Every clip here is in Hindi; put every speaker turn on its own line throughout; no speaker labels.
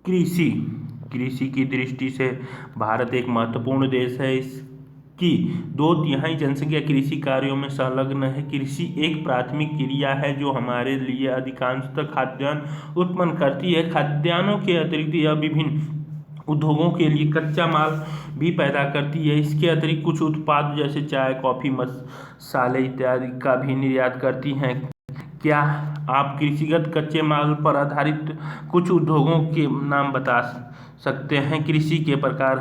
कृषि कृषि की दृष्टि से भारत एक महत्वपूर्ण देश है। इसकी 2/3 जनसंख्या कृषि कार्यों में संलग्न है। कृषि एक प्राथमिक क्रिया है जो हमारे लिए अधिकांशतः खाद्यान्न उत्पन्न करती है। खाद्यान्नों के अतिरिक्त यह विभिन्न उद्योगों के लिए कच्चा माल भी पैदा करती है। इसके अतिरिक्त कुछ उत्पाद जैसे चाय, कॉफी, मसाले इत्यादि का भी निर्यात करती हैं। क्या आप कृषिगत कच्चे माल पर आधारित कुछ उद्योगों के नाम बता सकते हैं? कृषि के प्रकार।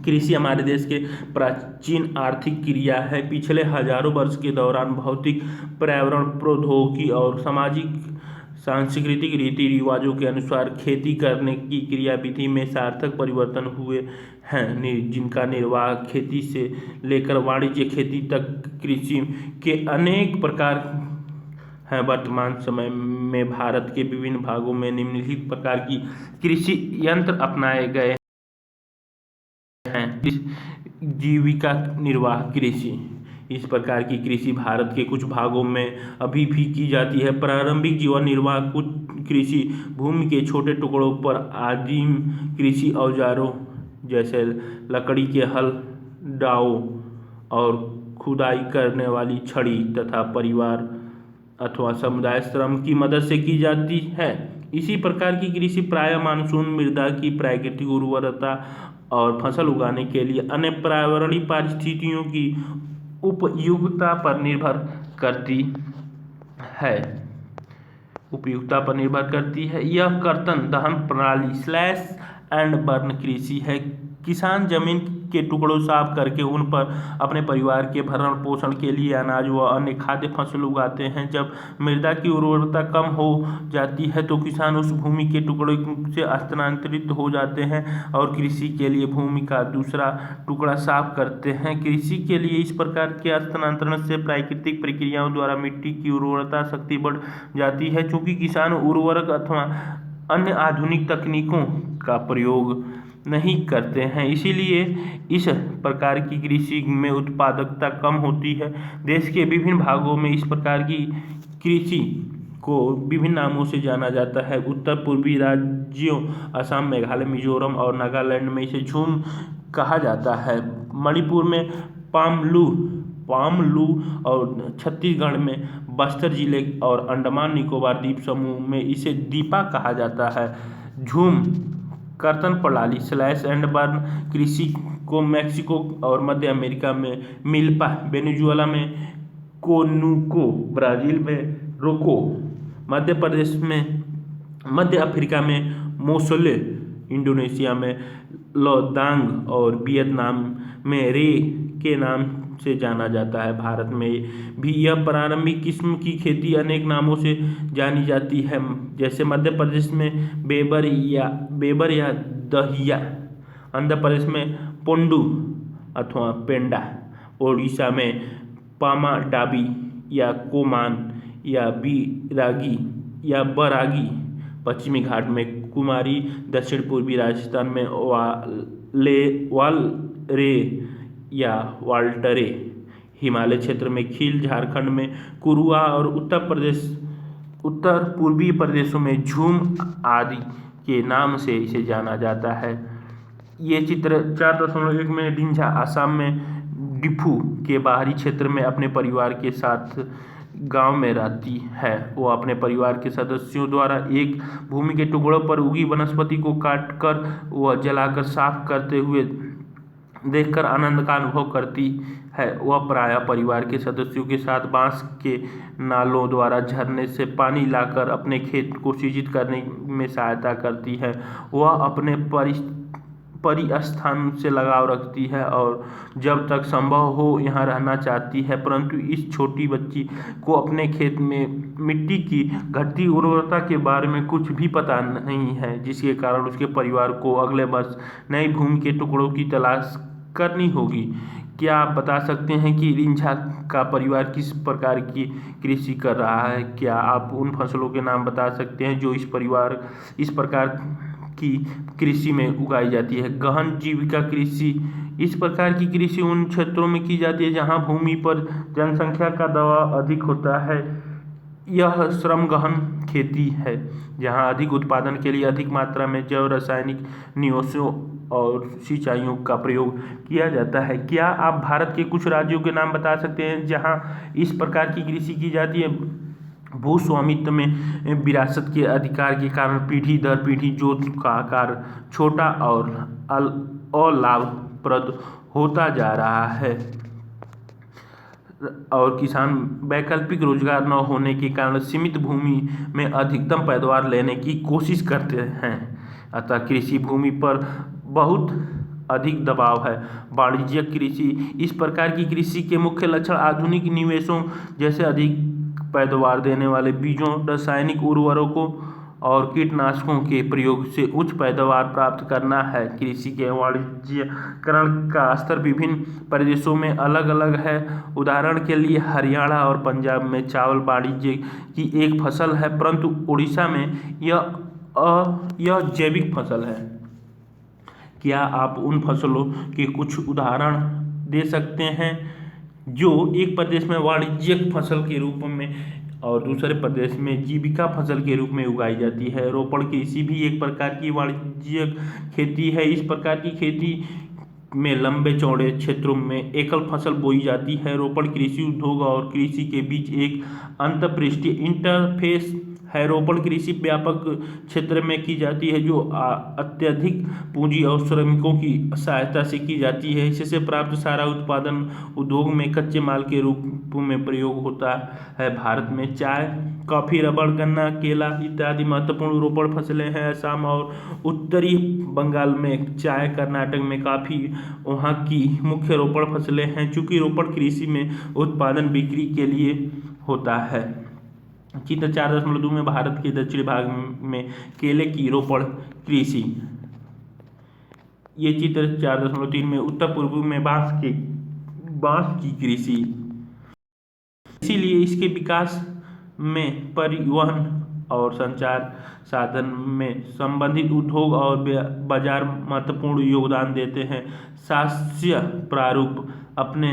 कृषि हमारे देश के प्राचीन आर्थिक क्रिया है। पिछले हजारों वर्ष के दौरान भौतिक, पर्यावरण, प्रौद्योगिकी और सामाजिक सांस्कृतिक रीति रिवाजों के अनुसार खेती करने की क्रियाविधि में सार्थक परिवर्तन हुए हैं, जिनका निर्वाह खेती से लेकर वाणिज्य खेती तक कृषि के अनेक प्रकार हैं। वर्तमान समय में भारत के विभिन्न भागों में निम्नलिखित प्रकार की कृषि यंत्र अपनाए गए हैं। जीविका निर्वाह कृषि। इस प्रकार की कृषि भारत के कुछ भागों में अभी भी की जाती है। प्रारंभिक जीवन निर्वाह कुछ कृषि भूमि के छोटे टुकड़ों पर आदिम कृषि औजारों जैसे लकड़ी के हल, दाव और खुदाई करने वाली छड़ी तथा परिवार अथवा समुदाय श्रम की मदद से की जाती है। इसी प्रकार की कृषि प्रायः मानसून, मृदा की प्राकृतिक उर्वरता और फसल उगाने के लिए अन्य पर्यावरणीय परिस्थितियों की उपयुक्तता पर निर्भर करती है। यह कर्तन दहन प्रणाली स्लैश एंड बर्न कृषि है। किसान जमीन के टुकड़ों साफ करके उन पर अपने परिवार के भरण पोषण के लिए अनाज व अन्य खाद्य फसल उगाते हैं। जब मृदा की उर्वरता कम हो जाती है तो किसान उस भूमि के टुकड़े से स्थानांतरित हो जाते हैं और कृषि के लिए भूमि का दूसरा टुकड़ा साफ करते हैं। कृषि के लिए इस प्रकार के स्थानांतरण से प्राकृतिक प्रक्रियाओं द्वारा मिट्टी की उर्वरता शक्ति बढ़ जाती है। चूंकि किसान उर्वरक अथवा अन्य आधुनिक तकनीकों का प्रयोग नहीं करते हैं, इसीलिए इस प्रकार की कृषि में उत्पादकता कम होती है। देश के विभिन्न भागों में इस प्रकार की कृषि को विभिन्न नामों से जाना जाता है। उत्तर पूर्वी राज्यों असम, मेघालय, मिजोरम और नागालैंड में इसे झूम कहा जाता है। मणिपुर में पामलू और छत्तीसगढ़ में बस्तर जिले और अंडमान निकोबार द्वीप समूह में इसे दीपा कहा जाता है। झूम कर्तन प्रणाली स्लैश एंड बर्न कृषि को मैक्सिको और मध्य अमेरिका में मिल्पा, वेनेजुएला में कोनुको, ब्राजील में रोको, मध्य अफ्रीका में मोसले, इंडोनेशिया में लोदांग और वियतनाम में रे के नाम से जाना जाता है। भारत में भी यह प्रारंभिक किस्म की खेती अनेक नामों से जानी जाती है, जैसे मध्य प्रदेश में बेबर या दहिया, आंध्र प्रदेश में पोंडू अथवा पेंडा, ओडिशा में पामा डाबी या कोमान या बिरागी या बरागी, पश्चिमी घाट में कुमारी, दक्षिण पूर्वी राजस्थान में वालरे या वाल्टरे, हिमालय क्षेत्र में खील, झारखंड में कुरुआ और उत्तर पूर्वी प्रदेशों में झूम आदि के नाम से इसे जाना जाता है। ये चित्र 4.1 में डिंझा असम में डिफू के बाहरी क्षेत्र में अपने परिवार के साथ गांव में रहती है। वो अपने परिवार के सदस्यों द्वारा एक भूमि के टुकड़ों पर उगी वनस्पति को काटकर व जलाकर साफ करते हुए देखकर आनंद का अनुभव करती है। वह प्रायः परिवार के सदस्यों के साथ बांस के नालों द्वारा झरने से पानी लाकर अपने खेत को सिंचित करने में सहायता करती है। वह अपने परिस्थान से लगाव रखती है और जब तक संभव हो यहाँ रहना चाहती है, परंतु इस छोटी बच्ची को अपने खेत में मिट्टी की घटती उर्वरता के बारे में कुछ भी पता नहीं है, जिसके कारण उसके परिवार को अगले वर्ष नई भूमि के टुकड़ों की तलाश करनी होगी। क्या आप बता सकते हैं कि रिंझा का परिवार किस प्रकार की कृषि कर रहा है? क्या आप उन फसलों के नाम बता सकते हैं जो इस प्रकार की कृषि में उगाई जाती है? गहन जीविका कृषि। इस प्रकार की कृषि उन क्षेत्रों में की जाती है जहां भूमि पर जनसंख्या का दबाव अधिक होता है। यह श्रम गहन खेती है जहां अधिक उत्पादन के लिए अधिक मात्रा में जैव रासायनिक निवेशों और सिंचाइयों का प्रयोग किया जाता है। क्या आप भारत के कुछ राज्यों के नाम बता सकते हैं जहां इस प्रकार की कृषि की जाती है? भू-स्वामित्व में विरासत के अधिकार के कारण पीढ़ी दर पीढ़ी जोत का आकार छोटा और अलाभप्रद होता जा रहा है और किसान वैकल्पिक रोजगार न होने के कारण सीमित भूमि में अधिकतम पैदावार लेने की कोशिश करते हैं। अतः कृषि भूमि पर बहुत अधिक दबाव है। वाणिज्यिक कृषि इस प्रकार की कृषि के मुख्य लक्षण आधुनिक निवेशों जैसे अधिक पैदावार देने वाले बीजों, रासायनिक उर्वरकों और कीटनाशकों के प्रयोग से उच्च पैदावार प्राप्त करना है। कृषि के वाणिज्यीकरण का स्तर विभिन्न प्रदेशों में अलग अलग है। उदाहरण के लिए हरियाणा और पंजाब में चावल वाणिज्य की एक फसल है, परंतु उड़ीसा में यह जैविक फसल है। क्या आप उन फसलों के कुछ उदाहरण दे सकते हैं जो एक प्रदेश में वाणिज्यिक फसल के रूप में और दूसरे प्रदेश में जीविका फसल के रूप में उगाई जाती है? रोपण कृषि भी एक प्रकार की वाणिज्यिक खेती है। इस प्रकार की खेती में लंबे चौड़े क्षेत्रों में एकल फसल बोई जाती है। रोपण कृषि उद्योग और कृषि के बीच एक अंतःपृष्ठीय इंटरफेस है। रोपण कृषि व्यापक क्षेत्र में की जाती है जो अत्यधिक पूंजी और श्रमिकों की सहायता से की जाती है। इससे प्राप्त सारा उत्पादन उद्योग में कच्चे माल के रूप में प्रयोग होता है। भारत में चाय, कॉफी, रबड़, गन्ना, केला इत्यादि महत्वपूर्ण रोपण फसलें हैं। असम और उत्तरी बंगाल में चाय, कर्नाटक में कॉफी वहाँ की मुख्य रोपण फसलें हैं। चूंकि रोपण कृषि में उत्पादन बिक्री के लिए होता है। चित्र 4.2 में भारत के दक्षिणी भाग में केले की रोपण कृषि। ये चित्र 4.3 में उत्तर पूर्व में बांस की कृषि। इसीलिए इसके विकास में परिवहन और संचार साधन में संबंधित उद्योग और बाजार महत्वपूर्ण योगदान देते हैं। शास्य प्रारूप अपने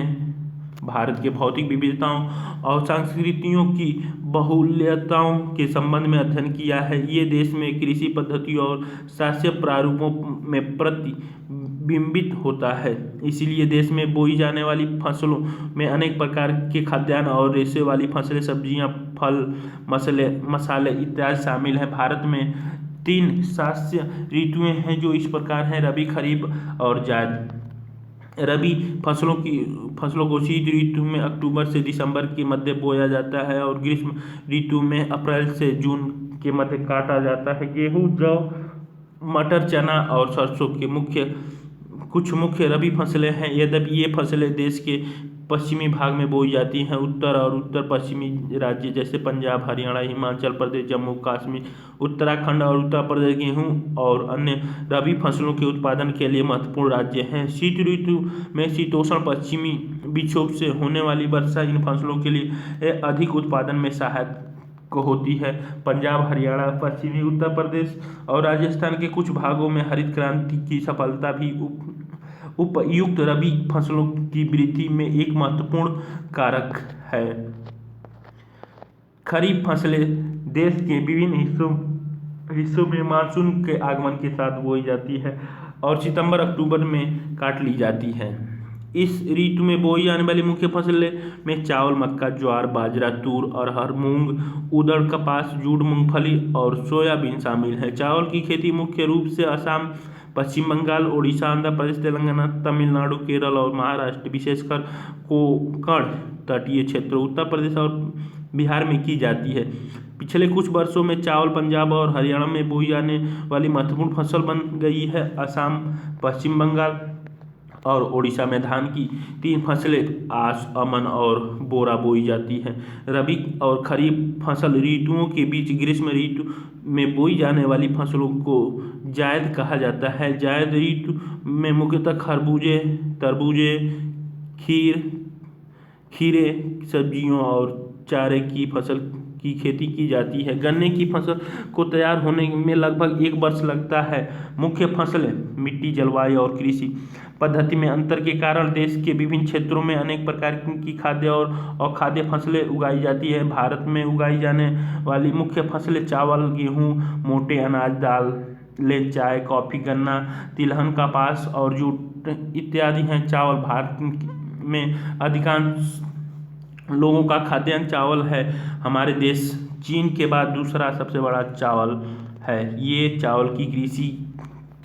भारत के भौतिक विविधताओं और संस्कृतियों की बहुल्यताओं के संबंध में अध्ययन किया है। ये देश में कृषि पद्धति और शास्य प्रारूपों में प्रतिबिंबित होता है। इसीलिए देश में बोई जाने वाली फसलों में अनेक प्रकार के खाद्यान्न और रेशे वाली फसलें, सब्जियां, फल, मसाले इत्यादि शामिल हैं। भारत में 3 शास्य ऋतुएं हैं जो इस प्रकार हैं: रबी, खरीफ और जायद। रबी फसलों को शीत ऋतु में अक्टूबर से दिसंबर के मध्य बोया जाता है और ग्रीष्म ऋतु में अप्रैल से जून के मध्य काटा जाता है। गेहूं, जौ, मटर, चना और सरसों के कुछ मुख्य रबी फसलें हैं। यद्यपि ये फसलें देश के पश्चिमी भाग में बोई जाती हैं। उत्तर और उत्तर पश्चिमी राज्य जैसे पंजाब, हरियाणा, हिमाचल प्रदेश, जम्मू कश्मीर, उत्तराखंड और उत्तर प्रदेश गेहूं और अन्य रबी फसलों के उत्पादन के लिए महत्वपूर्ण राज्य हैं। शीत ऋतु में शीतोष्ण पश्चिमी विक्षोभ से होने वाली वर्षा इन फसलों के लिए अधिक उत्पादन में सहायक होती है। पंजाब, हरियाणा, पश्चिमी उत्तर प्रदेश और राजस्थान के कुछ भागों में हरित क्रांति की सफलता भी उपयुक्त रबी फसलों की वृद्धि में एक महत्वपूर्ण कारक है। खरीफ फसलें देश के विभिन्न हिस्सों में मानसून के आगमन के साथ बोई जाती है और सितंबर अक्टूबर में काट ली जाती है। इस ऋतु में बोई जाने वाली मुख्य फसलें में चावल, मक्का, ज्वार, बाजरा, तूर, अरहर, मूंग, उड़द, कपास, जूट, मूंगफली और सोयाबीन शामिल है। चावल की खेती मुख्य रूप से असम, पश्चिम बंगाल, ओडिशा, आंध्र प्रदेश, तेलंगाना, तमिलनाडु, केरल और महाराष्ट्र, विशेषकर कोंकण तटीय क्षेत्रों, उत्तर प्रदेश और बिहार में की जाती है। पिछले कुछ वर्षों में चावल पंजाब और हरियाणा में बोई जाने वाली महत्वपूर्ण फसल बन गई है। असम, पश्चिम बंगाल और ओडिशा में धान की 3 फसलें आस, अमन और बोरा बोई जाती हैं। रबी और खरीफ फसल ऋतुओं के बीच ग्रीष्म ऋतु में बोई जाने वाली फसलों को जायद कहा जाता है। जायद ऋतु में मुख्यतः खरबूजे, तरबूजे, खीरे, सब्जियों और चारे की फसल की खेती की जाती है। गन्ने की फसल को तैयार होने में लगभग 1 वर्ष लगता है। मुख्य फसलें मिट्टी, जलवायु और कृषि पद्धति में अंतर के कारण देश के विभिन्न क्षेत्रों में अनेक प्रकार की खाद्य और अखाद्य फसलें उगाई जाती है। भारत में उगाई जाने वाली मुख्य फसलें चावल, गेहूँ, मोटे अनाज, दालें, चाय, कॉफी, गन्ना, तिलहन, कपास और जूट इत्यादि हैं। चावल भारत में अधिकांश लोगों का खाद्यान्न चावल है। हमारे देश चीन के बाद दूसरा सबसे बड़ा चावल है। ये चावल की कृषि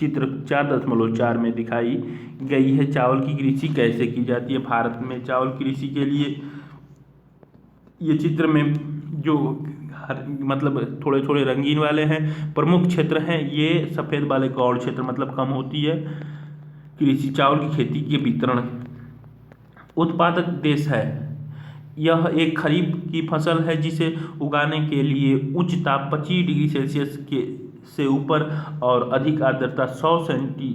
चित्र 4.4 में दिखाई गई है। चावल की कृषि कैसे की जाती है भारत में। चावल कृषि के लिए ये चित्र में जो मतलब थोड़े थोड़े रंगीन वाले हैं प्रमुख क्षेत्र हैं, ये सफ़ेद वाले गौड़ क्षेत्र मतलब कम होती है कृषि। चावल की खेती के वितरण उत्पादक देश है। यह एक खरीफ की फसल है जिसे उगाने के लिए उच्च ताप 25 डिग्री सेल्सियस से ऊपर और अधिक आर्द्रता 100 सेंटी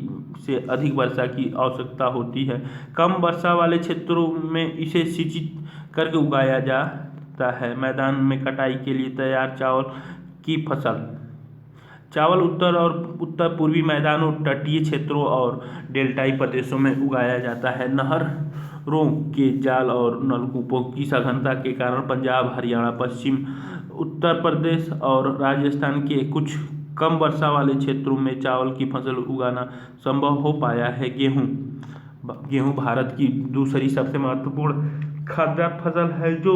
से अधिक वर्षा की आवश्यकता होती है। कम वर्षा वाले क्षेत्रों में इसे सिंचित करके उगाया जाता है। मैदान में कटाई के लिए तैयार चावल की फसल। चावल उत्तर और उत्तर पूर्वी मैदानों, तटीय क्षेत्रों और डेल्टाई प्रदेशों में उगाया जाता है। नहरों के जाल और नलकूपों की सघनता के कारण पंजाब, हरियाणा, पश्चिम उत्तर प्रदेश और राजस्थान के कुछ कम वर्षा वाले क्षेत्रों में चावल की फसल उगाना संभव हो पाया है। गेहूँ भारत की दूसरी सबसे महत्वपूर्ण खाद्य फसल है जो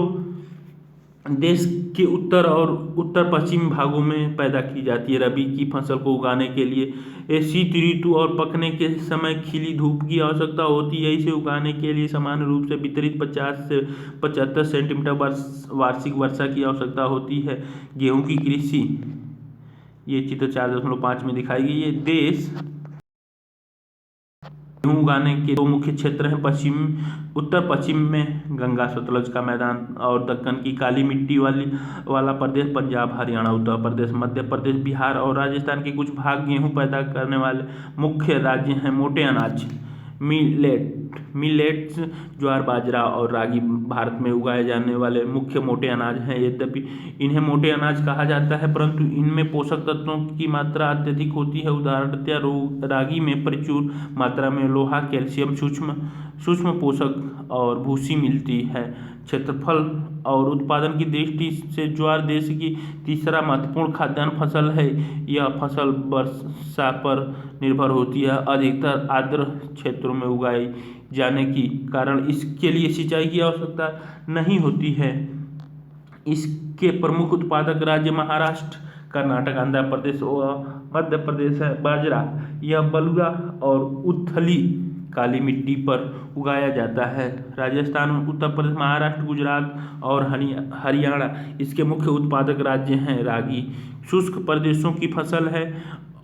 देश के उत्तर और उत्तर पश्चिम भागों में पैदा की जाती है। रबी की फसल को उगाने के लिए शीत ऋतु और पकने के समय खिली धूप की आवश्यकता होती है। इसे उगाने के लिए सामान्य रूप से वितरित 50 से 75 सेंटीमीटर वार्षिक वर्षा की आवश्यकता होती है। गेहूँ की कृषि ये चित्र 4.5 में दिखाई गई है। देश गेहूँ उगाने के 2 मुख्य क्षेत्र हैं। उत्तर पश्चिम में गंगा सतलज का मैदान और दक्कन की काली मिट्टी वाला प्रदेश मिज़ोरम, हरियाणा, उत्तर प्रदेश, मध्य प्रदेश, बिहार और राजस्थान के कुछ भाग गेहूँ पैदा करने वाले मुख्य राज्य हैं। मोटे अनाज मिलेट्स ज्वार, बाजरा और रागी भारत में उगाए जाने वाले मुख्य मोटे अनाज हैं। यद्यपि इन्हें मोटे अनाज कहा जाता है परंतु इनमें पोषक तत्वों की मात्रा अत्यधिक होती है। उदाहरणतः रागी में प्रचुर मात्रा में लोहा, कैल्शियम, सूक्ष्म पोषक और भूसी मिलती है। क्षेत्रफल और उत्पादन की दृष्टि से ज्वार देश की तीसरा महत्वपूर्ण खाद्यान्न फसल है। यह फसल वर्षा पर निर्भर होती है। अधिकतर आर्द्र क्षेत्रों में उगाई जाने के कारण इसके लिए सिंचाई की आवश्यकता नहीं होती है। इसके प्रमुख उत्पादक राज्य महाराष्ट्र, कर्नाटक, आंध्र प्रदेश और मध्य प्रदेश है। बाजरा यह बलुआ और उथली काली मिट्टी पर उगाया जाता है। राजस्थान, उत्तर प्रदेश, महाराष्ट्र, गुजरात और हरियाणा इसके मुख्य उत्पादक राज्य हैं। रागी शुष्क प्रदेशों की फसल है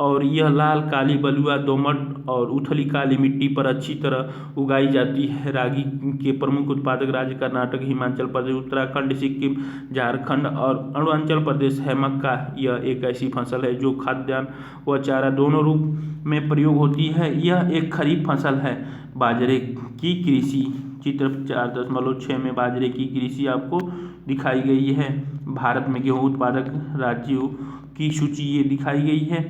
और यह लाल, काली, बलुआ, दोमट और उथली काली मिट्टी पर अच्छी तरह उगाई जाती है। रागी के प्रमुख उत्पादक राज्य कर्नाटक, हिमाचल प्रदेश, उत्तराखंड, सिक्किम, झारखंड और अरुणाचल प्रदेश है। मक्का यह एक ऐसी फसल है जो खाद्यान्न व चारा दोनों रूप में प्रयोग होती है। यह एक खरीफ फसल है। बाजरे की कृषि चित्र 4.6 में बाजरे की कृषि आपको दिखाई गई है। भारत में गेहूँ उत्पादक राज्यों की सूची ये दिखाई गई है।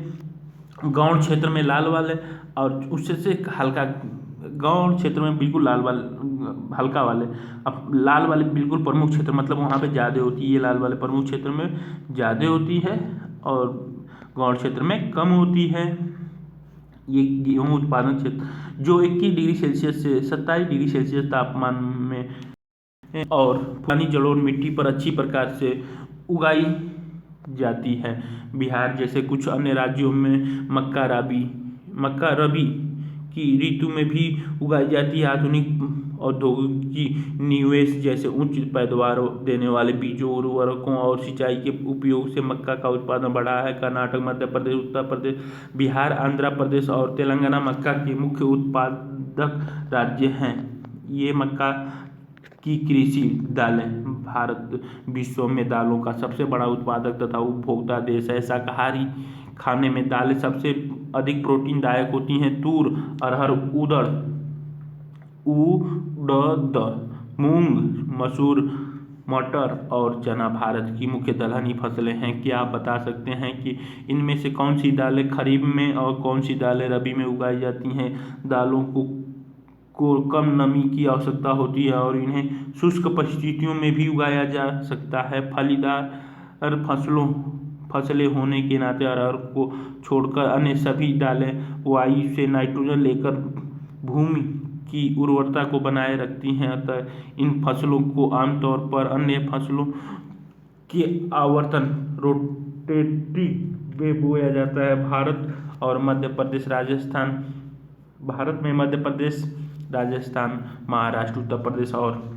गौड़ क्षेत्र में लाल वाले और उससे से हल्का, गौड़ क्षेत्र में बिल्कुल लाल वाले हल्का वाले, अब लाल वाले बिल्कुल प्रमुख क्षेत्र मतलब वहाँ पे ज़्यादा होती है। ये लाल वाले प्रमुख क्षेत्र में ज़्यादा होती है और गौड़ क्षेत्र में कम होती है। ये गेहूँ उत्पादन क्षेत्र जो 21 डिग्री सेल्सियस से 27 डिग्री सेल्सियस तापमान में और पानी जलोढ़ मिट्टी पर अच्छी प्रकार से उगाई जाती है। बिहार जैसे कुछ अन्य राज्यों में मक्का रबी की ऋतु में भी उगाई जाती है। आधुनिक औद्योगिक निवेश जैसे उच्च पैदावार देने वाले बीजों, उर्वरकों और सिंचाई के उपयोग से मक्का का उत्पादन बढ़ा है। कर्नाटक, मध्य प्रदेश, उत्तर प्रदेश, बिहार, आंध्र प्रदेश और तेलंगाना मक्का के मुख्य उत्पादक राज्य हैं। ये मक्का की कृषि दालें भारत विश्व में दालों का सबसे बड़ा उत्पादक तथा उपभोक्ता देश है। शाकाहारी खाने में दालें सबसे अधिक प्रोटीनदायक होती हैं। तूर, अरहर, उड़द, मूंग, मसूर, मटर और चना भारत की मुख्य दलहनी फसलें हैं। क्या आप बता सकते हैं कि इनमें से कौन सी दालें खरीफ में और कौन सी दालें रबी में उगाई जाती हैं? दालों को कम नमी की आवश्यकता होती है और इन्हें शुष्क परिस्थितियों में भी उगाया जा सकता है। फलीदार फसलें होने के नाते अरहर को छोड़कर अन्य सभी दालें वायु से नाइट्रोजन लेकर भूमि की उर्वरता को बनाए रखती हैं। अतः इन फसलों को आमतौर पर अन्य फसलों के आवर्तन रोटेटिव में बोया जाता है। भारत में मध्य प्रदेश, राजस्थान, महाराष्ट्र, उत्तर प्रदेश और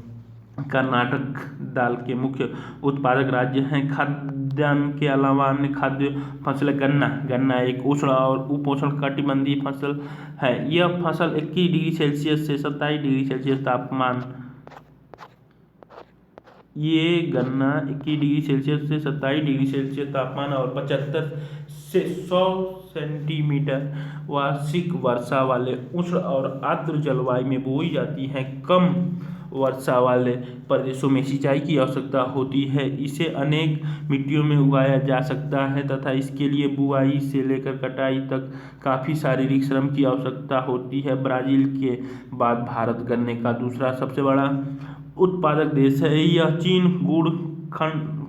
कर्नाटक दाल के मुख्य उत्पादक राज्य हैं। खाद्यान्न के अलावा अन्य खाद्य फसलें गन्ना एक उष्ण और उपोष्ण कटिबंधीय फसल है। यह फसल 21 डिग्री सेल्सियस से 27 डिग्री सेल्सियस तापमान ये गन्ना 21 डिग्री सेल्सियस से 27 डिग्री सेल्सियस तापमान और 75 से 100 सेंटीमीटर वार्षिक वर्षा वाले उष्ण और आर्द्र जलवायु में बोई जाती है। कम वर्षा वाले प्रदेशों में सिंचाई की आवश्यकता होती है। इसे अनेक मिट्टियों में उगाया जा सकता है तथा इसके लिए बुआई से लेकर कटाई तक काफ़ी शारीरिक श्रम की आवश्यकता होती है। ब्राज़ील के बाद भारत गन्ने का दूसरा सबसे बड़ा उत्पादक देश है। यह चीन गुड़,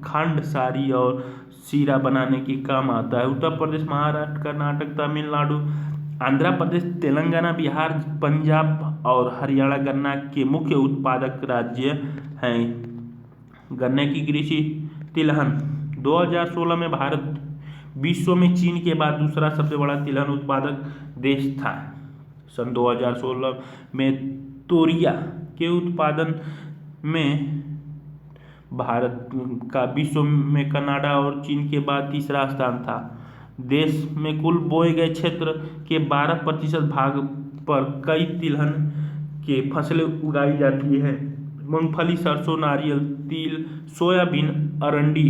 खंड सारी और शीरा बनाने के काम आता है। उत्तर प्रदेश, महाराष्ट्र, कर्नाटक, तमिलनाडु, आंध्र प्रदेश, तेलंगाना, बिहार, पंजाब और हरियाणा गन्ना के मुख्य उत्पादक राज्य हैं। गन्ने की कृषि तिलहन 2016 में भारत विश्व में चीन के बाद दूसरा सबसे बड़ा तिलहन उत्पादक देश था। सन 2016 में तोरिया के उत्पादन में भारत का विश्व में कनाडा और चीन के बाद तीसरा स्थान था। देश में कुल बोए गए क्षेत्र के 12% भाग पर कई तिलहन के फसलें उगाई जाती है। मूंगफली, सरसों, नारियल, तिल, सोयाबीन, अरंडी,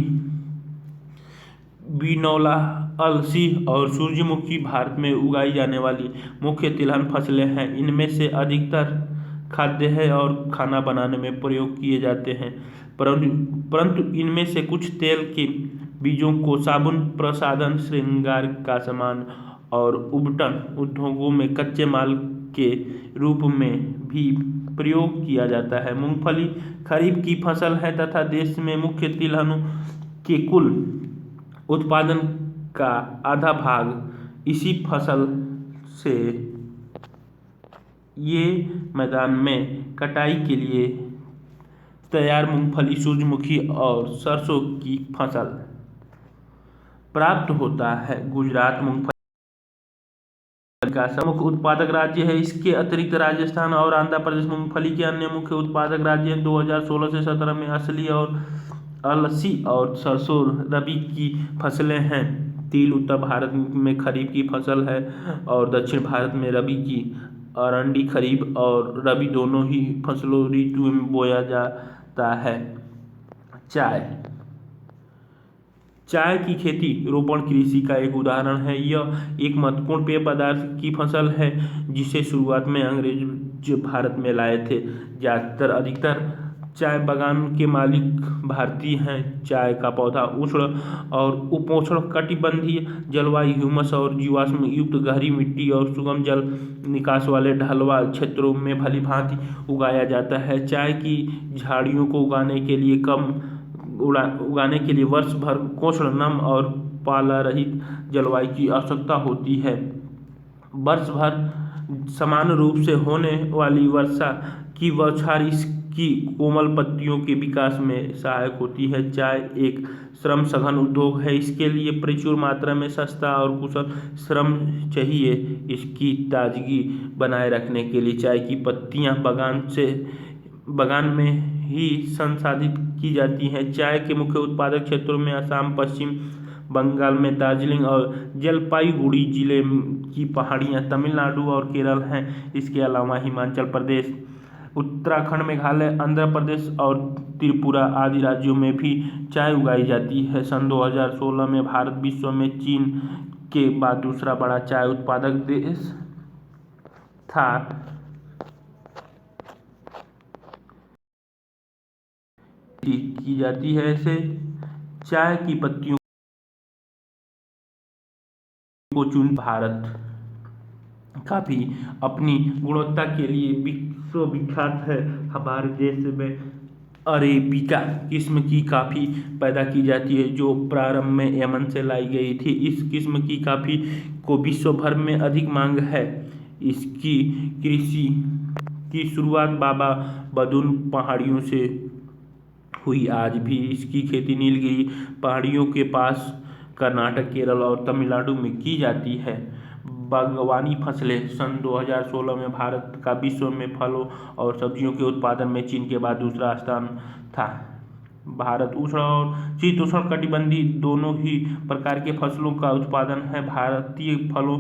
बिनौला, अलसी और सूरजमुखी भारत में उगाई जाने वाली मुख्य तिलहन फसलें हैं। इनमें से अधिकतर खाद्य है और खाना बनाने में प्रयोग किए जाते हैं, परंतु इनमें से कुछ तेल के बीजों को साबुन, प्रसाधन, श्रृंगार का सामान और उबटन उद्योगों में कच्चे माल के रूप में भी प्रयोग किया जाता है। मूंगफली खरीफ की फसल है तथा देश में मुख्य तिलहनों के कुल उत्पादन का आधा भाग इसी फसल से ये मैदान में कटाई के लिए तैयार मूंगफली, सूरजमुखी और सरसों की फसल प्राप्त होता है। गुजरात मूंगफली का मुख्य उत्पादक राज्य है। इसके अतिरिक्त राजस्थान और आंध्र प्रदेश मूंगफली के अन्य मुख्य उत्पादक राज्य हैं। 2016 से 17 में अलसी और सरसों रबी की फसलें हैं। तिल उत्तर भारत में खरीफ की फसल है और दक्षिण भारत में रबी की। अरंडी खरीफ और रबी दोनों ही फसलों ऋतु में बोया जाता है। चाय की खेती रोपण कृषि का एक उदाहरण है। यह एक महत्वपूर्ण पेय पदार्थ की फसल है जिसे शुरुआत में अंग्रेज भारत में लाए थे। अधिकतर चाय बागान के मालिक भारतीय हैं। चाय का पौधा उष्ण और उपोष्ण कटिबंधीय जलवायु, ह्यूमस और जीवाश्म युक्त गहरी मिट्टी और सुगम जल निकास वाले ढलवां क्षेत्रों में भली भांति उगाया जाता है। चाय की झाड़ियों को उगाने के लिए वर्ष भर उष्ण, नम और पाला रहित जलवायु की आवश्यकता होती है। वर्ष भर समान रूप से होने वाली वर्षा की बौछार इसकी कोमल पत्तियों के विकास में सहायक होती है। चाय एक श्रम सघन उद्योग है। इसके लिए प्रचुर मात्रा में सस्ता और कुशल श्रम चाहिए। इसकी ताजगी बनाए रखने के लिए चाय की पत्तियां बगान में ही संसाधित की जाती हैं। चाय के मुख्य उत्पादक क्षेत्रों में असम, पश्चिम बंगाल में दार्जिलिंग और जलपाईगुड़ी जिले की पहाड़ियाँ, तमिलनाडु और केरल हैं। इसके अलावा हिमाचल प्रदेश, उत्तराखंड, मेघालय, आंध्र प्रदेश और त्रिपुरा आदि राज्यों में भी चाय उगाई जाती है। सन 2016 में भारत विश्व में चीन के बाद दूसरा बड़ा चाय उत्पादक देश था। की जाती है। ऐसे चाय की पत्तियों को चुन भारत काफ़ी अपनी गुणवत्ता के लिए विश्वविख्यात है। हमारे देश में अरेबिका किस्म की कॉफ़ी पैदा की जाती है जो प्रारंभ में यमन से लाई गई थी। इस किस्म की कॉफ़ी को विश्व भर में अधिक मांग है। इसकी कृषि की शुरुआत बाबा बदुन पहाड़ियों से हुई। आज भी इसकी खेती नीलगिरी पहाड़ियों के पास कर्नाटक, केरल और तमिलनाडु में की जाती है। बागवानी फसलें सन 2016 में भारत का विश्व में फलों और सब्जियों के उत्पादन में चीन के बाद दूसरा स्थान था। भारत उष्ण और शीतोष्ण कटिबंधीय दोनों ही प्रकार के फसलों का उत्पादन है। भारतीय फलों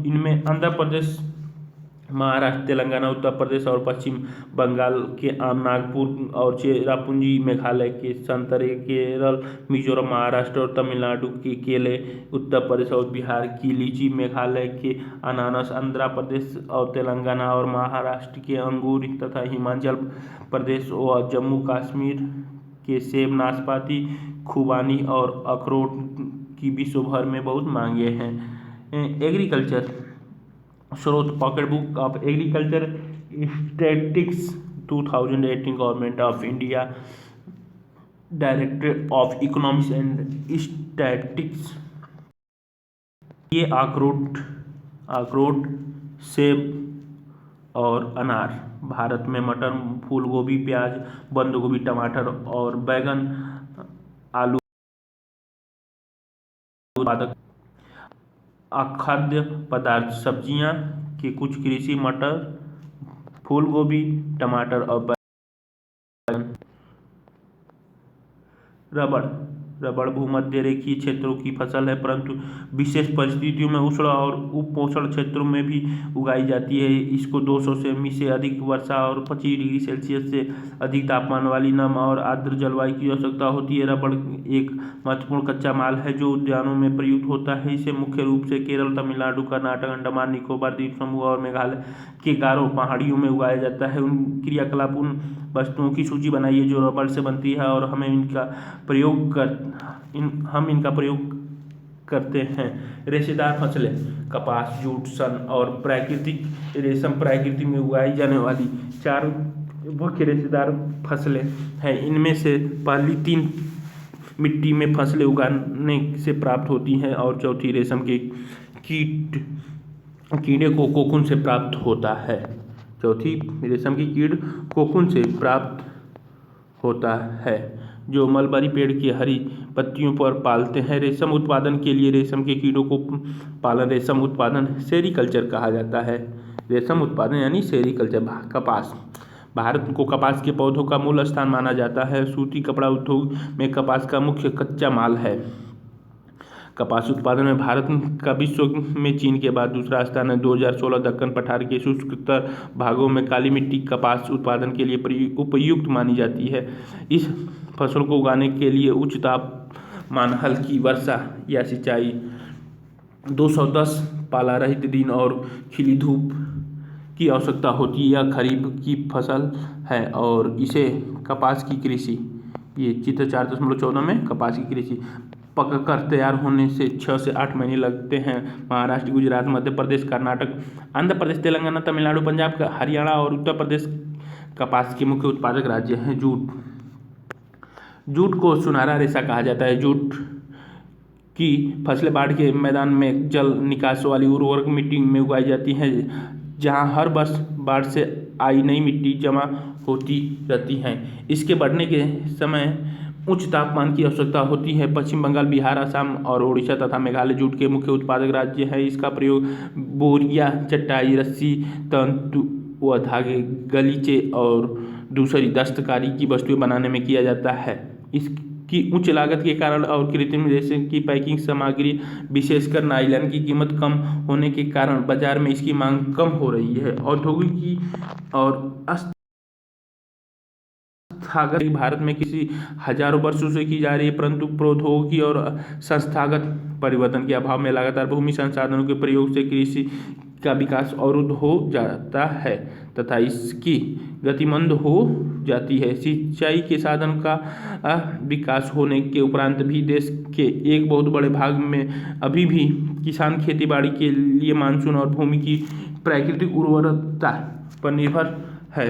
इनमें आंध्र प्रदेश, महाराष्ट्र, तेलंगाना, उत्तर प्रदेश और पश्चिम बंगाल के आम, नागपुर और चेरापूंजी, मेघालय के संतरे, केरल, मिजोरम, महाराष्ट्र और तमिलनाडु के केले, उत्तर प्रदेश और बिहार की लीची, मेघालय के अनानास, आंध्र प्रदेश और तेलंगाना और महाराष्ट्र के अंगूर तथा हिमाचल प्रदेश और जम्मू कश्मीर के सेब, नाशपाती, खुबानी और अखरोट की विश्व भर में बहुत मांगे हैं। एग्रीकल्चर स्रोत pocket book of agriculture statistics 2018, government of India, directorate of economics and statistics. ये अखरोट, सेब और अनार भारत में मटर, फूल गोभी, प्याज, बंद गोभी, टमाटर और बैगन, आलू उत्पादक। खाद्य पदार्थ सब्जियां के कुछ कृषि मटर, फूल गोभी, टमाटर और बैगन। रबड़ भूमध्य रेखीय क्षेत्रों की फसल है परंतु विशेष परिस्थितियों में उष्ण और उपोष्ण क्षेत्रों में भी उगाई जाती है। इसको 200 सेमी से अधिक वर्षा और 25 डिग्री सेल्सियस से अधिक तापमान वाली नम और आर्द्र जलवायु की आवश्यकता होती है। रबड़ एक महत्वपूर्ण कच्चा माल है जो उद्यानों में प्रयुक्त होता है। इसे मुख्य रूप से केरल, तमिलनाडु, कर्नाटक, अंडमान निकोबार द्वीप समूह और मेघालय के गारो पहाड़ियों में उगाया जाता है। उन क्रियाकलाप उन वस्तुओं की सूची बनाइए जो रबड़ से बनती है और हम इनका प्रयोग करते हैं। रेशेदार फसलें कपास, जूट, सन और प्राकृतिक रेशम प्रकृति में उगाई जाने वाली 4 मुख्य रेशेदार फसलें हैं। इनमें से पहली 3 मिट्टी में फसलें उगाने से प्राप्त होती हैं और चौथी रेशम के कीड़े को कोकून से प्राप्त होता है। चौथी रेशम की कीड़ कोकून से प्राप्त होता है जो मलबरी पेड़ की हरी पत्तियों पर पालते हैं। रेशम उत्पादन के लिए रेशम के कीड़ों को पालन रेशम उत्पादन सेरीकल्चर कहा जाता है। रेशम उत्पादन यानी सेरीकल्चर। कपास भारत को कपास के पौधों का मूल स्थान माना जाता है। सूती कपड़ा उद्योग में कपास का मुख्य कच्चा माल है। कपास उत्पादन में भारत का विश्व में चीन के बाद दूसरा स्थान है। 2016 दक्कन पठार के शुष्क उत्तर भागों में काली मिट्टी कपास उत्पादन के लिए उपयुक्त मानी जाती है। इस फसल को उगाने के लिए उच्च तापमान, हल्की वर्षा या सिंचाई, 210 पाला रहित दिन और खिली धूप की आवश्यकता होती है। यह खरीफ की फसल है और इसे कपास की कृषि, ये चित्र 4.14 में कपास की कृषि पककर तैयार होने से 6 से 8 महीने लगते हैं। महाराष्ट्र, गुजरात, मध्य प्रदेश, कर्नाटक, आंध्र प्रदेश, तेलंगाना, तमिलनाडु, पंजाब, हरियाणा और उत्तर प्रदेश कपास के मुख्य उत्पादक राज्य हैं। जूट को सुनहरा रेशा कहा जाता है। जूट की फसलें बाढ़ के मैदान में जल निकास वाली उर्वरक मिट्टी में उगाई जाती हैं जहां हर वर्ष बाढ़ से आई नई मिट्टी जमा होती रहती है। इसके बढ़ने के समय उच्च तापमान की आवश्यकता होती है। पश्चिम बंगाल, बिहार, असम और ओडिशा तथा मेघालय जूट के मुख्य उत्पादक राज्य हैं। इसका प्रयोग बोरियां, चटाई, रस्सी, तंतु व धागे, गलीचे और दूसरी दस्तकारी की वस्तुएं बनाने में किया जाता है। इसकी उच्च लागत के कारण और कृत्रिम रेशम की पैकिंग सामग्री विशेषकर नायलॉन की कीमत कम होने के कारण बाजार में इसकी मांग कम हो रही है। औद्योगिकी और भारत में किसी हजारों वर्षों से की जा रही है परंतु प्रौद्योगिकी और संस्थागत परिवर्तन के अभाव में लगातार भूमि संसाधनों के प्रयोग से कृषि का विकास अवरुद्ध हो जाता है तथा इसकी गति मंद हो जाती है। सिंचाई के साधन का विकास होने के उपरांत भी देश के एक बहुत बड़े भाग में अभी भी किसान खेतीबाड़ी के लिए मानसून और भूमि की प्राकृतिक उर्वरता पर निर्भर है।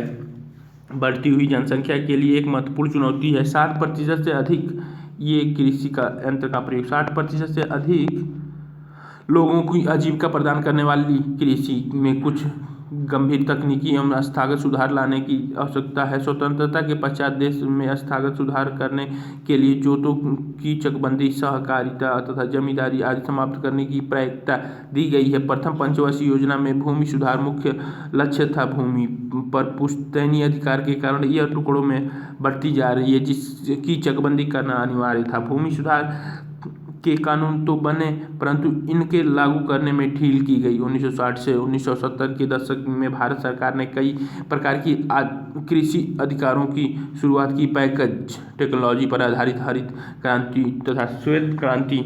बढ़ती हुई जनसंख्या के लिए एक महत्वपूर्ण चुनौती है। 60% से अधिक ये कृषि का यंत्र का प्रयोग 60% से अधिक लोगों की आजीविका प्रदान करने वाली कृषि में कुछ गंभीर तकनीकी एवं संस्थागत सुधार लाने की आवश्यकता है। स्वतंत्रता के पश्चात देश में संस्थागत सुधार करने के लिए जोतों की चकबंदी, सहकारिता तथा जमींदारी आदि समाप्त करने की प्राथमिकता दी गई है। प्रथम पंचवर्षीय योजना में भूमि सुधार मुख्य लक्ष्य था। भूमि पर पुश्तैनी अधिकार के कारण यह टुकड़ों में बढ़ती जा रही है, जिसकी चकबंदी करना अनिवार्य था। भूमि सुधार के कानून तो बने परंतु इनके लागू करने में ढील की गई। 1960 से 1970 के दशक में भारत सरकार ने कई प्रकार की कृषि अधिकारों की शुरुआत की। पैकेज टेक्नोलॉजी पर आधारित हरित क्रांति तथा श्वेत क्रांति,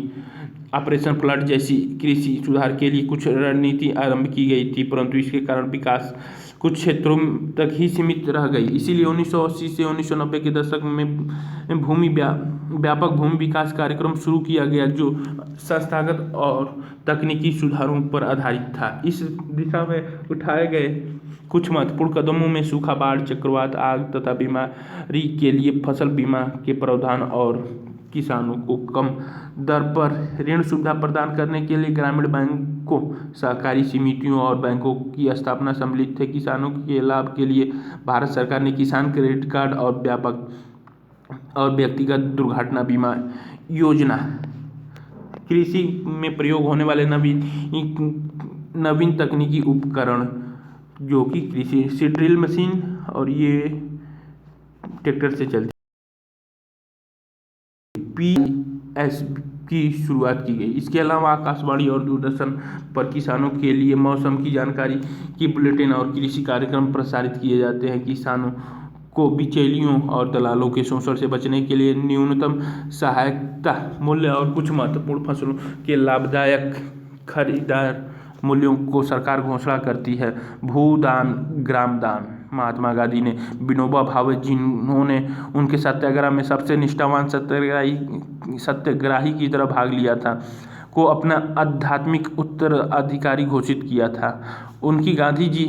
ऑपरेशन फ्लड जैसी कृषि सुधार के लिए कुछ रणनीति आरंभ की गई थी, परंतु इसके कारण विकास कुछ क्षेत्रों तक ही सीमित रह गई। इसीलिए 1980 से 1990 के दशक में व्यापक भूमि विकास कार्यक्रम शुरू किया गया, जो संस्थागत और तकनीकी सुधारों पर आधारित था। इस दिशा में उठाए गए कुछ महत्वपूर्ण कदमों में सूखा, बाढ़, चक्रवात, आग तथा बीमारी के लिए फसल बीमा के प्रावधान और किसानों को कम दर पर ऋण सुविधा प्रदान करने के लिए ग्रामीण बैंकों, सहकारी समितियों और बैंकों की स्थापना सम्मिलित थे। किसानों के लाभ के लिए भारत सरकार ने किसान क्रेडिट कार्ड और व्यापक और व्यक्तिगत दुर्घटना बीमा योजना, कृषि में प्रयोग होने वाले नवीन तकनीकी उपकरण जो कि कृषि से ड्रिल मशीन और ये ट्रैक्टर से चलती PS की शुरुआत की गई। इसके अलावा आकाशवाणी और दूरदर्शन पर किसानों के लिए मौसम की जानकारी की बुलेटिन और कृषि कार्यक्रम प्रसारित किए जाते हैं। किसानों को बिचौलियों और दलालों के शोषण से बचने के लिए न्यूनतम सहायता मूल्य और कुछ महत्वपूर्ण फसलों के लाभदायक खरीदार मूल्यों को सरकार घोषणा करती है। भूदान, ग्रामदान, महात्मा गांधी ने विनोबा भावे, जिन्होंने उनके सत्याग्रह में सबसे निष्ठावान सत्याग्रही की तरह भाग लिया था, को अपना आध्यात्मिक उत्तराधिकारी घोषित किया था। उनकी गांधी जी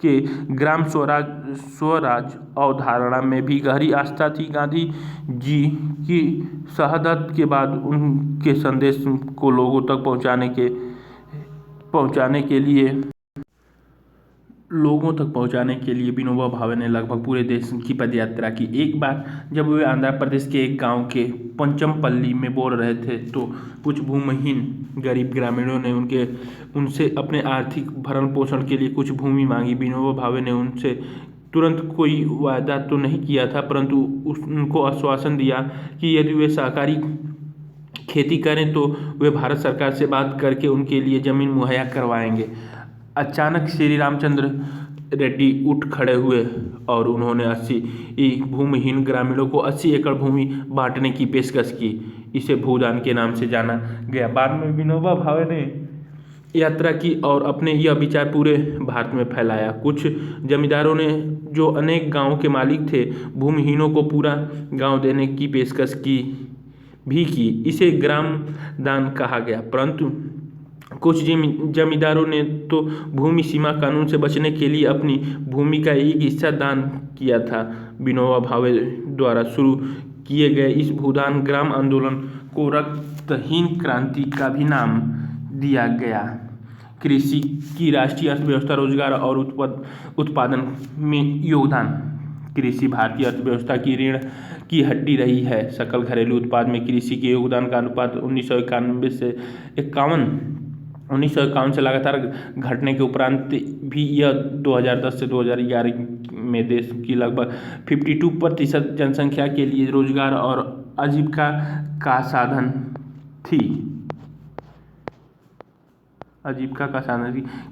के ग्राम स्वराज अवधारणा में भी गहरी आस्था थी। गांधी जी की शहादत के बाद उनके संदेश को लोगों तक पहुंचाने के लिए विनोबा भावे ने लगभग पूरे देश की पदयात्रा की। एक बार जब वे आंध्र प्रदेश के एक गांव के पंचमपल्ली में बोल रहे थे तो कुछ भूमिहीन गरीब ग्रामीणों ने उनसे अपने आर्थिक भरण पोषण के लिए कुछ भूमि मांगी। विनोबा भावे ने उनसे तुरंत कोई वायदा तो नहीं किया था, परंतु उनको आश्वासन दिया कि यदि वे सहकारी खेती करें तो वे भारत सरकार से बात करके उनके लिए जमीन मुहैया करवाएंगे। अचानक श्री रामचंद्र रेड्डी उठ खड़े हुए और उन्होंने 80 भूमिहीन ग्रामीणों को 80 एकड़ भूमि बांटने की पेशकश की। इसे भूदान के नाम से जाना गया। बाद में विनोबा भावे ने यात्रा की और अपने यह विचार पूरे भारत में फैलाया। कुछ जमींदारों ने, जो अनेक गांवों के मालिक थे, भूमिहीनों को पूरा गांव देने की पेशकश की। इसे ग्राम दान कहा गया, परंतु कुछ जमींदारों ने तो भूमि सीमा कानून से बचने के लिए अपनी भूमि का एक हिस्सा दान किया था। विनोबा भावे द्वारा शुरू किए गए इस भूदान ग्राम आंदोलन को रक्तहीन क्रांति का भी नाम दिया गया। कृषि की राष्ट्रीय अर्थव्यवस्था, रोजगार और उत्पादन में योगदान। कृषि भारतीय अर्थव्यवस्था की रीढ़ की हड्डी रही है। सकल घरेलू उत्पाद में कृषि के योगदान का अनुपात 1951 से लगातार घटने के उपरांत भी यह 2010 से 2011 में देश की लगभग 52% जनसंख्या के लिए रोजगार और आजीविका का साधन थी।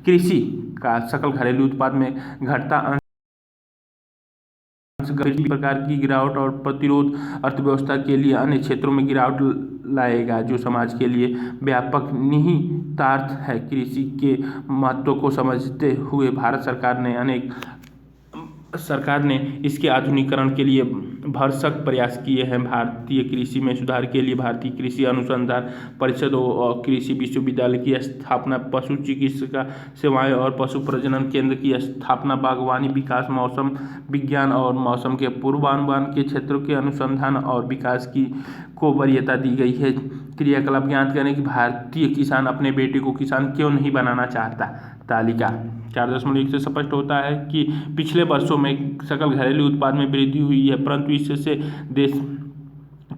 कृषि का सकल घरेलू उत्पाद में घटता अंश गंभीर प्रकार की गिरावट और प्रतिरोध अर्थव्यवस्था के लिए अन्य क्षेत्रों में गिरावट लाएगा, जो समाज के लिए व्यापक निहितार्थ है। कृषि के महत्व को समझते हुए भारत सरकार ने इसके आधुनिकीकरण के लिए भरसक प्रयास किए हैं। भारतीय कृषि में सुधार के लिए भारतीय कृषि अनुसंधान परिषद और कृषि विश्वविद्यालय की स्थापना, पशु चिकित्सा सेवाएं और पशु प्रजनन केंद्र की स्थापना, बागवानी विकास, मौसम विज्ञान और मौसम के पूर्वानुमान के क्षेत्रों के अनुसंधान और विकास को वरीयता दी गई है। क्रियाकलाप ज्ञात करें कि भारतीय किसान अपने बेटे को किसान क्यों नहीं बनाना चाहता। तालिका 4.1 से स्पष्ट होता है कि पिछले वर्षों में सकल घरेलू उत्पाद में वृद्धि हुई है, परंतु इससे देश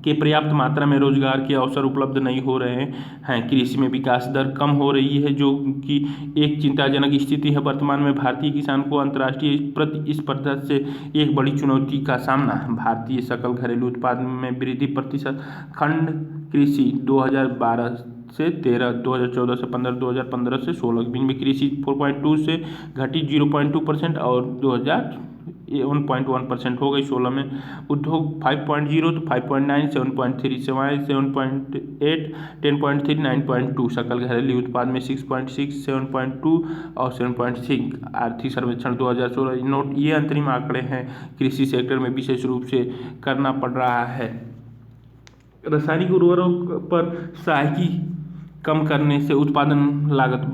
के पर्याप्त मात्रा में रोजगार के अवसर उपलब्ध नहीं हो रहे हैं। कृषि में विकास दर कम हो रही है, जो कि एक चिंताजनक स्थिति है। वर्तमान में भारतीय किसान को अंतर्राष्ट्रीय प्रतिस्पर्धा से एक बड़ी चुनौती का सामना। भारतीय सकल घरेलू उत्पाद में वृद्धि प्रतिशत खंड कृषि 2012 से 13, 2014 से 15, 2015 से 16 में कृषि 4.2 से घटी 0.2% और 1.1% हो गई। 16 में उद्योग 5.0 तो 5.9, 7.3, सेवाएं 7.8, 10.3, 9.2, सकल घरेलू उत्पाद में 6.6, 7.2 और 7.6। आर्थिक सर्वेक्षण 2016 नोट। ये अंतरिम आंकड़े हैं। कृषि सेक्टर में विशेष रूप से करना पड़ रहा है। रासायनिक उर्वरकों पर सहायकी कम करने से उत्पादन लागत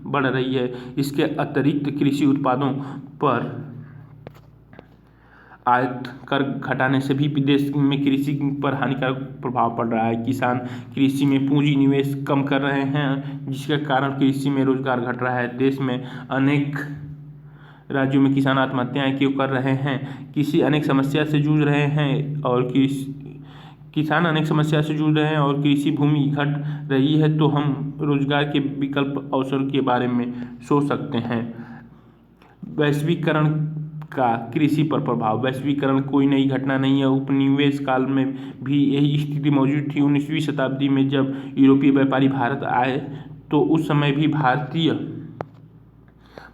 बढ़ रही है। इसके अतिरिक्त कृषि उत्पादों पर आयात कर घटाने से भी देश में कृषि पर हानिकारक प्रभाव पड़ रहा है। किसान कृषि में पूंजी निवेश कम कर रहे हैं, जिसके कारण कृषि में रोजगार घट रहा है। देश में अनेक राज्यों में किसान आत्महत्याएं क्यों कर रहे हैं? अनेक समस्या से जूझ रहे हैं और किसान अनेक समस्या से जूझ रहे हैं और कृषि भूमि घट रही है, तो हम रोजगार के विकल्प अवसर के बारे में सोच सकते हैं। वैश्वीकरण का कृषि पर प्रभाव। वैश्वीकरण कोई नई घटना नहीं है। उपनिवेश काल में भी यही स्थिति मौजूद थी। 19वीं शताब्दी में जब यूरोपीय व्यापारी भारत आए तो उस समय भी भारतीय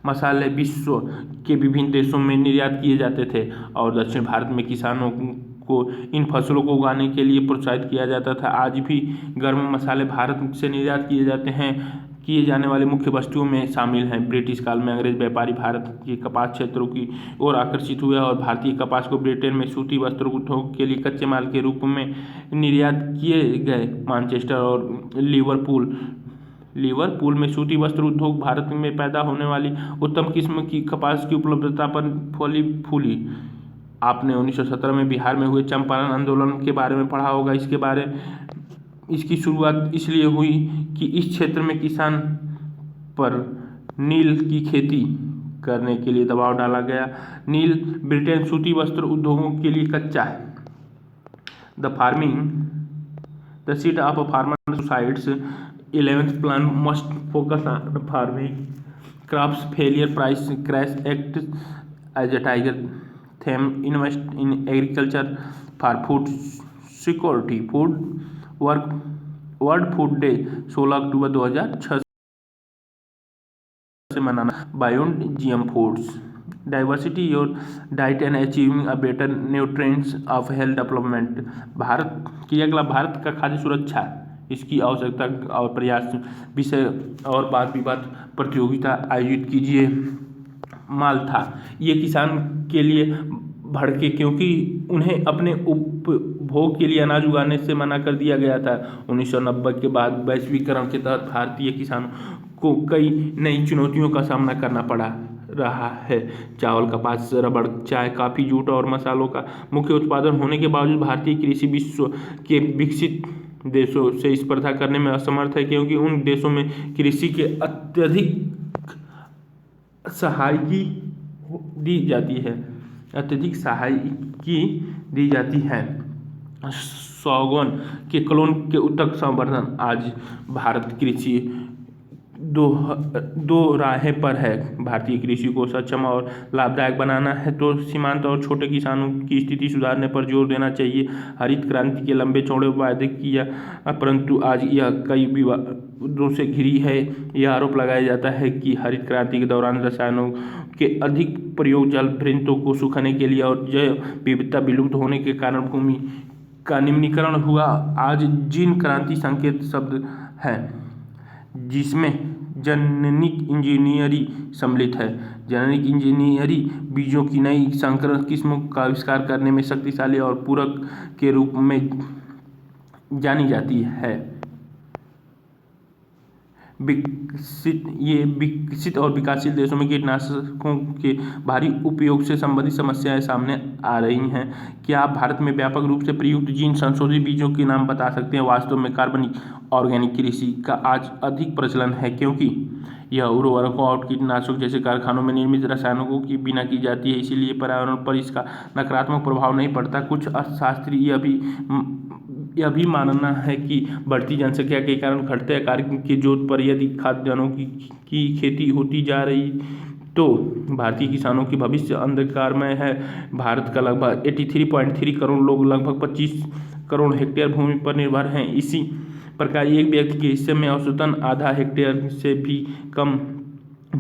मसाले विश्व के विभिन्न देशों में निर्यात किए जाते थे और दक्षिण भारत में किसानों को इन फसलों को उगाने के लिए प्रोत्साहित किया जाता था। आज भी गर्म मसाले भारत से निर्यात किए जाने वाले मुख्य वस्तुओं में शामिल हैं। ब्रिटिश काल में अंग्रेज व्यापारी भारत के कपास क्षेत्रों की ओर आकर्षित हुए और भारतीय कपास को ब्रिटेन में सूती वस्त्र उद्योग के लिए कच्चे माल के रूप में निर्यात किए गए। मैनचेस्टर और लिवरपूल में सूती वस्त्र उद्योग भारत में पैदा होने वाली उत्तम किस्म की कपास की उपलब्धता पर फली फूली। आपने 1917 में बिहार में हुए चंपारण आंदोलन के बारे में पढ़ा होगा। इसकी शुरुआत इसलिए हुई कि इस क्षेत्र में किसान पर नील की खेती करने के लिए दबाव डाला गया। नील ब्रिटेन सूती वस्त्र उद्योगों के लिए कच्चा है। The seat of a farmer suicides 11th plan must focus on farming crops failure price crash act as a tiger theme invest in agriculture for food security. World food day 16 October 2006 से मनाना। Beyond GM foods diversity your diet and achieving a better nutrients of health development. Bharat का खाद्य सुरक्षा, इसकी आवश्यकता और प्रयास विषय और वाद विवाद प्रतियोगिता आयोजित कीजिए। माल्था ये किसान के लिए भड़के क्योंकि उन्हें अपने उपभोग के लिए अनाज उगाने से मना कर दिया गया था। 1990 के बाद वैश्वीकरण के तहत भारतीय किसानों को कई नई चुनौतियों का सामना करना पड़ा रहा है। चावल, कपास, रबड़, चाय, कॉफी, जूट और मसालों का मुख्य उत्पादन होने के बावजूद भारतीय कृषि विश्व के विकसित देशों से स्पर्धा करने में असमर्थ है, क्योंकि उन देशों में कृषि के अत्यधिक सहायकी दी जाती है। सौगन के क्लोन के उत्तक संवर्धन। आज भारत कृषि दो राहें पर है। भारतीय कृषि को सक्षम और लाभदायक बनाना है तो सीमांत और छोटे किसानों की स्थिति सुधारने पर जोर देना चाहिए। हरित क्रांति के लंबे चौड़े वायदे किया, परंतु आज यह कई विवादों से घिरी है। यह आरोप लगाया जाता है कि हरित क्रांति के दौरान रसायनों के अधिक प्रयोग जल वृंतों को सुखाने के लिए और जैव विविधता विलुप्त होने के कारण भूमि का निम्नीकरण हुआ। आज जीन क्रांति संकेत शब्द है जिसमें जेनेटिक इंजीनियरी सम्मिलित है। जेनेटिक इंजीनियरी बीजों की नई संकर किस्मों का आविष्कार करने में शक्तिशाली और पूरक के रूप में जानी जाती है। विकसित और विकासशील देशों में कीटनाशकों के भारी उपयोग से संबंधित समस्याएं सामने आ रही हैं। क्या आप भारत में व्यापक रूप से प्रयुक्त जीन संशोधित बीजों के नाम बता सकते हैं? वास्तव में कार्बनिक ऑर्गेनिक कृषि का आज अधिक प्रचलन है क्योंकि यह उर्वरकों और कीटनाशक जैसे कारखानों में निर्मित रसायनों की बिना की जाती है, इसलिए पर्यावरण पर इसका नकारात्मक प्रभाव नहीं पड़ता। कुछ अर्थशास्त्री यह भी मानना है कि बढ़ती जनसंख्या के कारण घटते आकार के जोत पर यदि खाद्यान्नों की खेती होती जा रही तो भारतीय किसानों की भविष्य अंधकारमय है। भारत का लगभग 83.3 करोड़ लोग लगभग 25 करोड़ हेक्टेयर भूमि पर निर्भर हैं। इसी प्रकार एक व्यक्ति के हिस्से में औसतन आधा हेक्टेयर से भी कम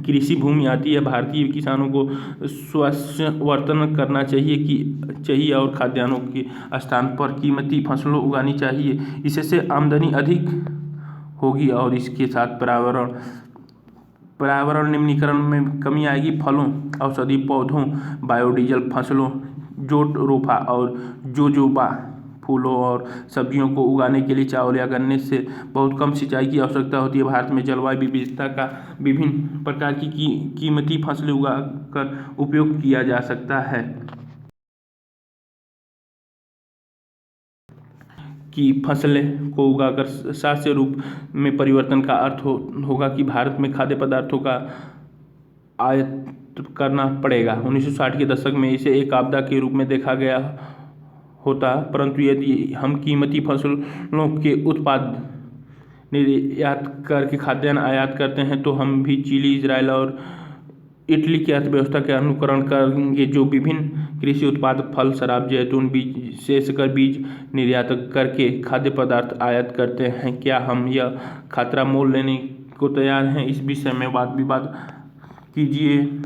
कृषि भूमि आती है। भारतीय किसानों को स्वावलंबन करना चाहिए और खाद्यान्नों के स्थान पर कीमती फसलों उगानी चाहिए। इससे आमदनी अधिक होगी और इसके साथ पर्यावरण निम्नीकरण में कमी आएगी। फलों, औषधीय पौधों, बायोडीजल फसलों, जोट-रोपा और जोजोबा फूलों और सब्जियों को उगाने के लिए चावल या गन्ने से बहुत कम सिंचाई की आवश्यकता होती है। भारत में जलवायु विविधता का विभिन्न प्रकार की कीमती फसलें उगाकर उपयोग किया जा सकता है। कि फसलें को उगाकर शास्य रूप में परिवर्तन का अर्थ होगा कि भारत में खाद्य पदार्थों का आयात करना पड़ेगा। 1960 के दशक में इसे एक आपदा के रूप में देखा गया होता, परंतु यदि हम कीमती फसलों के उत्पाद निर्यात करके खाद्यान्न आयात करते हैं तो हम भी चिली, इजराइल और इटली की अर्थव्यवस्था के अनुकरण करेंगे, जो विभिन्न कृषि उत्पाद, फल, शराब, जैतून, बीज, विशेषकर बीज निर्यात करके खाद्य पदार्थ आयात करते हैं। क्या हम यह खतरा मोल लेने को तैयार हैं? इस विषय में वाद विवाद कीजिए।